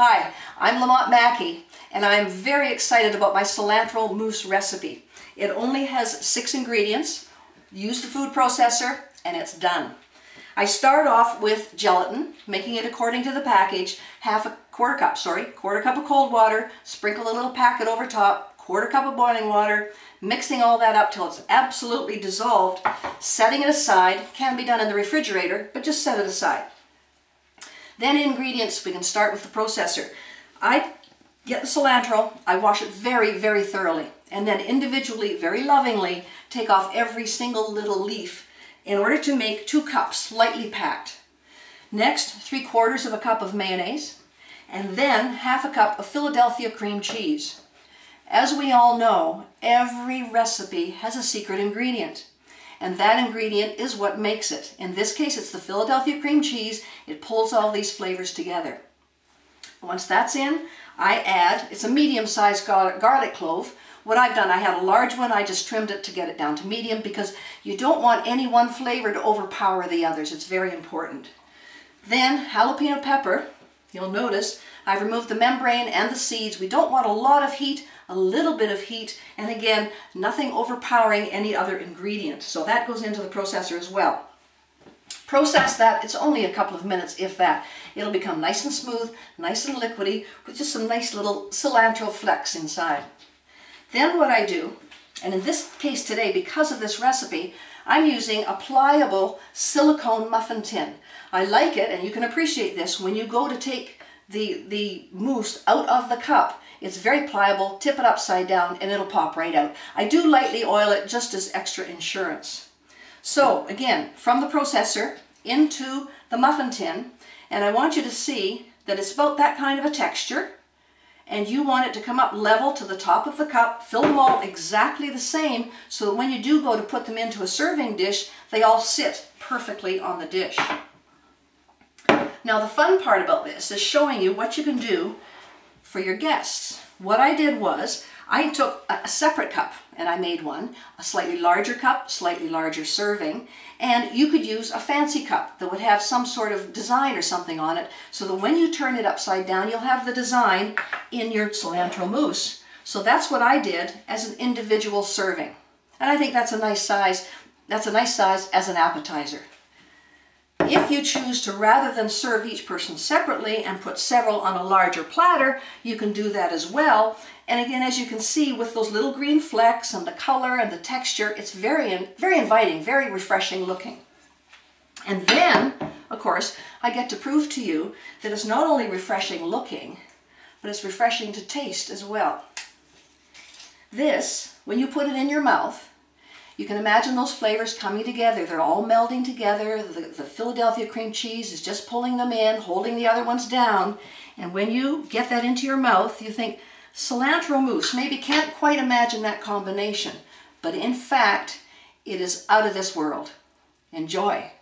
Hi, I'm Lamont and I'm very excited about my cilantro mousse recipe. It only has 6 ingredients. Use the food processor and it's done. I start off with gelatin, making it according to the package, quarter cup of cold water, sprinkle a little packet over top, quarter cup of boiling water, mixing all that up till it's absolutely dissolved, setting it aside. Can be done in the refrigerator, but just set it aside. Then ingredients, we can start with the processor. I get the cilantro, I wash it very, very thoroughly, and then individually, very lovingly, take off every single little leaf in order to make 2 cups, lightly packed. Next, 3/4 of a cup of mayonnaise, and then 1/2 cup of Philadelphia cream cheese. As we all know, every recipe has a secret ingredient. And that ingredient is what makes it. In this case, it's the Philadelphia cream cheese. It pulls all these flavors together. Once that's in, I add, it's a medium-sized garlic clove. What I've done, I had a large one, I just trimmed it to get it down to medium because you don't want any one flavor to overpower the others. It's very important. Then jalapeno pepper. You'll notice I've removed the membrane and the seeds. We don't want a lot of heat, a little bit of heat, and again, nothing overpowering any other ingredient. So that goes into the processor as well. Process that, it's only a couple of minutes, if that. It'll become nice and smooth, nice and liquidy, with just some nice little cilantro flecks inside. Then what I do, and in this case today, because of this recipe, I'm using a pliable silicone muffin tin. I like it, and you can appreciate this, when you go to take the mousse out of the cup, it's very pliable, tip it upside down, and it'll pop right out. I do lightly oil it just as extra insurance. So again, from the processor into the muffin tin, and I want you to see that it's about that kind of a texture, and you want it to come up level to the top of the cup, fill them all exactly the same, so that when you do go to put them into a serving dish, they all sit perfectly on the dish. Now the fun part about this is showing you what you can do for your guests. What I did was, I took a separate cup and I made one, a slightly larger cup, slightly larger serving, and you could use a fancy cup that would have some sort of design or something on it, so that when you turn it upside down, you'll have the design in your cilantro mousse. So that's what I did as an individual serving. And I think that's a nice size. That's a nice size as an appetizer. If you choose to, rather than serve each person separately and put several on a larger platter, you can do that as well. And again, as you can see, with those little green flecks and the color and the texture, it's very inviting, very refreshing looking. And then, of course, I get to prove to you that it's not only refreshing looking, but it's refreshing to taste as well. This, when you put it in your mouth, you can imagine those flavors coming together. They're all melding together. The Philadelphia cream cheese is just pulling them in, holding the other ones down. And when you get that into your mouth, you think, cilantro mousse, maybe can't quite imagine that combination. But in fact, it is out of this world. Enjoy.